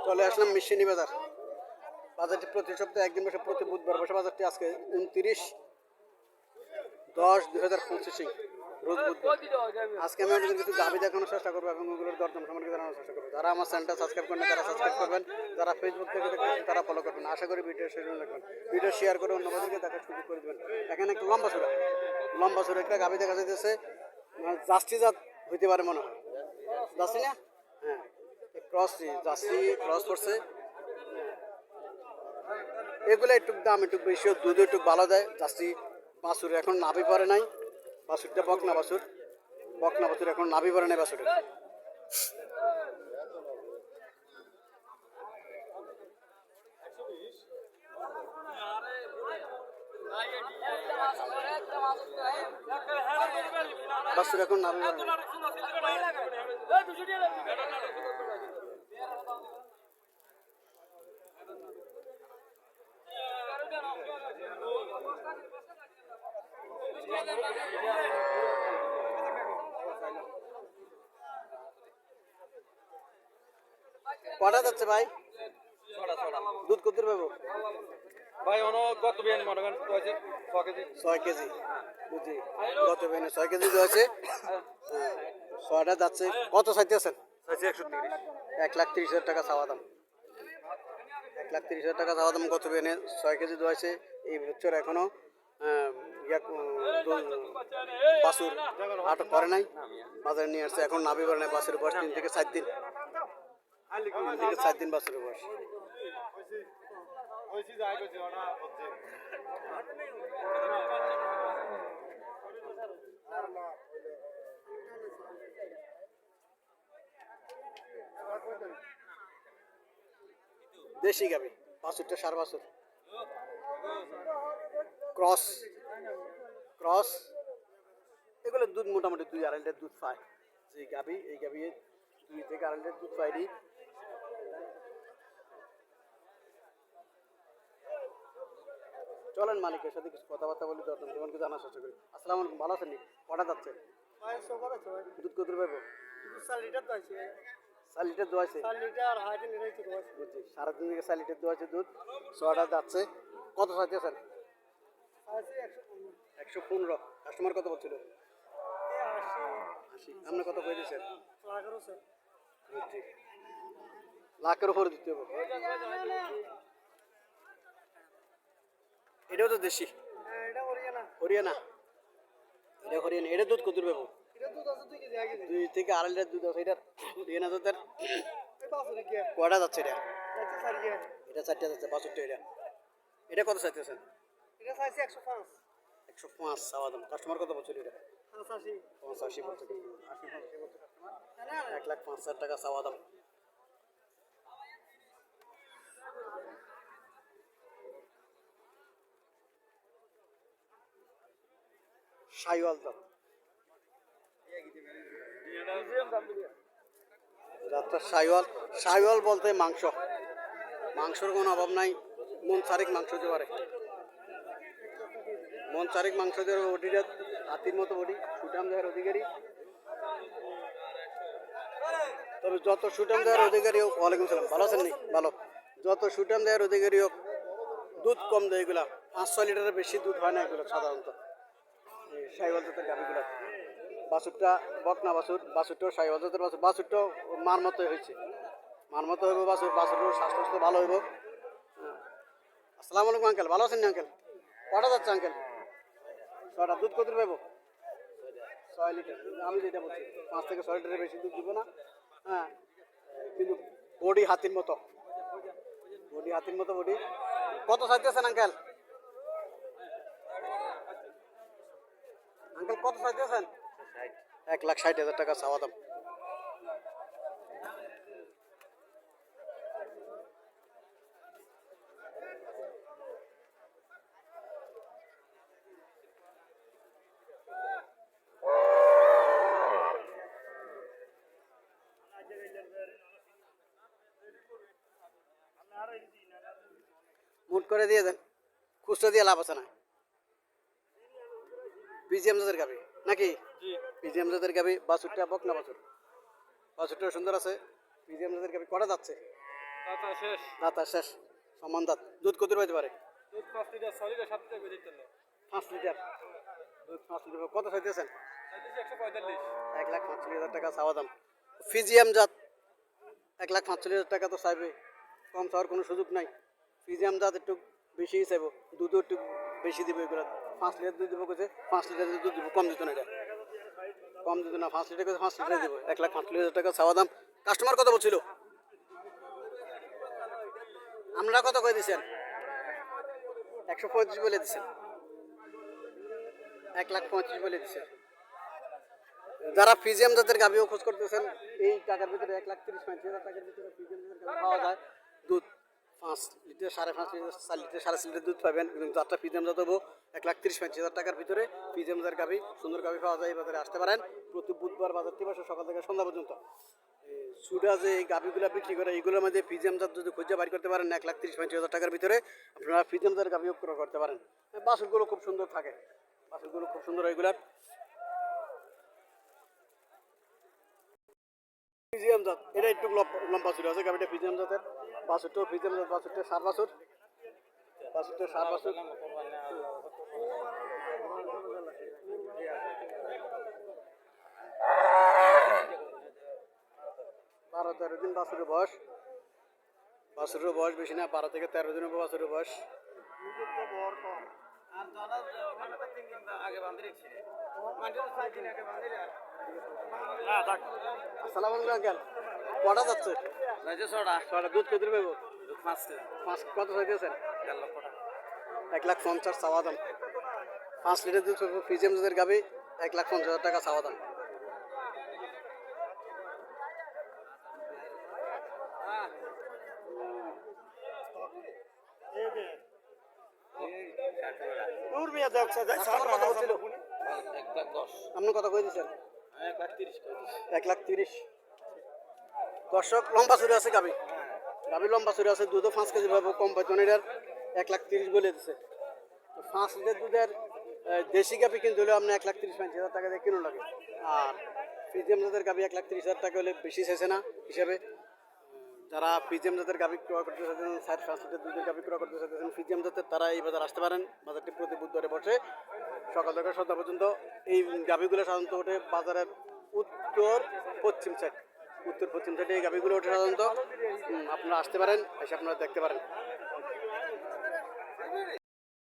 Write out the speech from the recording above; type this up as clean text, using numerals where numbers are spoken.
চলে আসলাম মিশনি বাজার। বাজারটি প্রতি সপ্তাহে একদিন বসে, প্রতি বুধবার বসে। বাজারটি আজকে 29/10/2025 রোজ বুধবার। আজকে আমি আপনাদের কিছু গাভী দেখানোর চেষ্টা করবো এবং ওগুলোর দরদাম সম্পর্কে জানানোর চেষ্টা করবো। যারা আমার চ্যানেলটা সাবস্ক্রাইব করেন তারা সাবস্ক্রাইব করবেন, যারা ফেসবুক থেকে দেখবেন তারা ফলো করবেন। আশা করি ভিডিও শেষ রাখবেন, ভিডিও শেয়ার করে অন্যদেরকে দেখার সুযোগ করে দেবেন। এখানে একটা লম্বা সুরা একটা গাভী দেখা যাইতেছে, জার্সি জাত হইতে পারে মনে হয়, জার্সি না? হ্যাঁ, ক্রস জার্সি ক্রস করছে। এগুলো একটু দাম একটু বেশি, দুধ একটু ভালো দেয়। জার্সি বাছুর এখন নাভি পরে নাই, বাছুরটা বকনা বাছুর এখন নাভি পরে নাই বাছুরের। বাছুর এখন নাভি পরে নাই। কটা যাচ্ছে ভাই? দুধ কত পাবো ভাই? গত বিয়ান মনে করেন 6 কেজি বুঝি, গত বেনে 6 কেজি হয়েছে। ছয়টা যাচ্ছে। কত চাইতেছেন? 1,30,000 টাকা চাওয়া দাম। 1,30,000 টাকা চাওয়া দাম। কত বেনে 6 কেজি দোয়াছে। এই বছর এখনো বাছুর আটক করে নাই, বাজারে নিয়ে আসছে। এখন নাভি পরে নাই। বাছুরের বয়স 3 থেকে 4 দিন, 3 থেকে 4 দিন বাছুরের বয়স। দেশি গাভী, বাছুরটা সার বাছুর, ক্রস ক্রস। এগুলো দুধ মোটামুটি 2-2.5 লিটার দুধ পায়। যে গাভী, এই গাভী 2 থেকে 2.5 লিটার দুধ পায়নি। চলেন মালিকের সাথে কিছু কথাবার্তা বলি, দরদাম তোমাকে জানার চেষ্টা করি। আসসালামু আলাইকুম, ভালো আছেন? কটা যাচ্ছে? দুধ কত পাবো? 4 লিটার দোয়াইছে। 4 লিটার দোয়াইছে। 4 লিটার হাইতে নিরাইছে দোয়াইছে। বুঝছি, 3.5 থেকে 4 লিটার দোয়াইছে দুধ। 6টা যাচ্ছে। কত চাইতেছেন? আছে 115। 115। কাস্টমার কত বলছিল? 80। আপনি কত করে দিচ্ছেন? লাখেরও স্যার। বুঝছি, লাখের উপরে দিতে হবে। এটাও তো দেশি। হ্যাঁ, এটা হরিয়ানা। হরিয়ানা, এটা হরিয়ানা। এটা দুধ কত পাবো? এটা দুধ আছে 2 কেজি আগে। 2 থেকে 2.5 লিটার দুধ আছে। এটার হরিয়ানা জাতের। এই বাছুরে কি? কয়টা যাচ্ছে এটা? যাচ্ছে 4 কে। এটা 4টা যাচ্ছে। 65 এটা। এটা কত চাইতেছেন? এটা চাইছে 105। 105 চাওয়া দাম। কাস্টমার কত বলছিল এটা? 85। 85 বলছে। 80 বলছে কাস্টমার। না 1,05,000 টাকা চাওয়া দাম। শাইওয়াল জাত, জাতটা শাইওয়াল বলতে মাংসর কোনো অভাব নাই। মন চারিক মাংস দিতে পারে, মন চারিক মাংস দেওয়ার বডিটা হাতির মতো বডি, সুটাম দেওয়ার অধিকারী। তবে যত সুটাম দেওয়ার অধিকারী হোক, ওয়ালাইকুম সালাম, ভালো আছেন নি? ভালো। যত সুটাম দেওয়ার অধিকারী হোক, দুধ কম দেয় এগুলা। 5-6 লিটারের বেশি দুধ হয় না এগুলো সাধারণত, এই শাইওয়াল জাতের গাভীগুলো। বাছুরটা বকনা বাছুর, বাছুরটাও শাইওয়াল জাতের বাছুর। বাছুরটাও মার মতো হয়েছে, মার মতো হইব বাছুর। বাছুরটাও স্বাস্থ্য ভালো হইব। আসসালামু আলাইকুম আঙ্কেল, ভালো আছেন না আঙ্কেল? কটা যাচ্ছে আঙ্কেল? 6টা। দুধ কত পাবো? 6 লিটার। আমি যেটা বলছি 5 থেকে 6 লিটারের বেশি দুধ দিব না। হ্যাঁ, কিন্তু বডি হাতির মতো, বডি। কত চাইতেছেন আঙ্কেল? কত চাইতেছেন? 1,60,000 টাকা চাওয়া দাম। মুট করে দিয়ে দেন, খুচরা দিয়ে লাভ আছে না। পিজিএম জাতের গাবি নাকি? পিজিএম জাতের গাবি। বাছুরটা বকনা বাছুর, বাছুরটা সুন্দর আছে। পিজিএম জাতের গাবি। কটা যাচ্ছে? দাতা শেষ দাঁতা শেষ সমান দাঁত দুধ কত পাইতে পারে দুধ 5 লিটার 6 লিটার 7 লিটার বেরিয়ে চলে 5 লিটার দুধ 5 লিটার কত চাইতেছেন চাইতেছি 145 1,45,000 টাকা চাওয়া দাম ফিজিয়াম জাত 1,45,000 টাকা তো চাইবে কম চাওয়ার কোনো সুযোগ নাই ফিজিয়াম জাত একটু বেশি চাইব দুধও একটু বেশি দিব এগুলো 5 লিটার দুধ দিব কেছে 5 লিটার দুধ দিব কম দিত না এটা কম দিত না 5 লিটার কেছে 5 লিটার দিব 1,45,000 টাকা চাওয়া দাম কাস্টমার কত বলছিল আমরা কত করে দিচ্ছেন 135 বলে দিচ্ছেন 1,35,000 বলে দিচ্ছেন যারা ফিজিয়াম জাতের গাভিও খোঁজ করতেছেন এই টাকার ভিতরে 1,30,000 টাকার ভিতরে ফিজিয়াম জাতের গাভি পাওয়া যায় দুধ 5 লিটার 5.5 লিটার 4 লিটার 4.5 লিটার দুধ পাবেন এবং যাত্রা ফিজিয়াম জাত হবো 1,30,000 টাকার ভিতরে ফিজিয়াম জাতের গাভি সুন্দর গাভি পাওয়া যায় এই বাজারে আসতে পারেন প্রতি বুধবার বাজারটি বসে সকাল থেকে সন্ধ্যা পর্যন্ত সুডা যে এই গাভিগুলো বিক্রি করে এইগুলোর মধ্যে ফিজিয়াম জাত যদি খুঁজে বাইর করতে পারেন 1,30,000 টাকার ভিতরে আপনারা ফিজিয়াম জাতের গাভিও ক্রয় করতে পারেন বাছুরগুলো খুব সুন্দর থাকে বাছুরগুলো খুব সুন্দর এইগুলার ফিজিয়াম জাত এটা একটু লম্বা ছিল আছে গাভিটা ফিজিয়াম জাতের বাছুরটাও ফিজিয়াম জাত বাছুরটা সার বাছুর বাছুরটা সার বাছুর 12-13 দিন বাছুরের বয়স বেশি না 12 থেকে 13 দিন হবে বাছুরের বয়স আসসালামু আলাইকুম আঙ্কেল কটা যাচ্ছে ছটা দুধ কত পাবো 5 কত চাইতেছেন 1,50,000 চাওয়া দাম 5 লিটার দুধ পাবো ফিজিয়াম দুধের গাবি 1,50,000 টাকা চাওয়া দাম আপনি কত করে দিচ্ছেন 1,30,000 দর্শক লম্বা চুরি আছে গাবি লম্বা চুরি আছে দুধও 5 কেজি পাবো কম পাইতন এটার 1,30,000 বলে দিচ্ছে 5 লিটার দুধের দেশি গাবি কিনতে হলে আপনি 1,30,000 টাকা দিয়ে কিনো লাগে আর ফিজিয়াম জাতের গাবি 1,30,000 টাকা হলে বেশি চাইছে না হিসাবে যারা ফিজিয়াম জাতের গাভি ক্রয় করতে চাইছেন 4-5 লিটার দুধের গাভি ক্রয় করতে চাইছেন ফিজিয়াম জাতের তারা এই বাজার আসতে পারেন বাজারটি প্রতি বুধবারে বসে সকাল থেকে সন্ধ্যা পর্যন্ত এই গাভিগুলো সাধারণত ওঠে বাজারের উত্তর পশ্চিম সাইডে এই গাভিগুলো ওঠে সাধারণত আপনারা আসতে পারেন এসে আপনারা দেখতে পারেন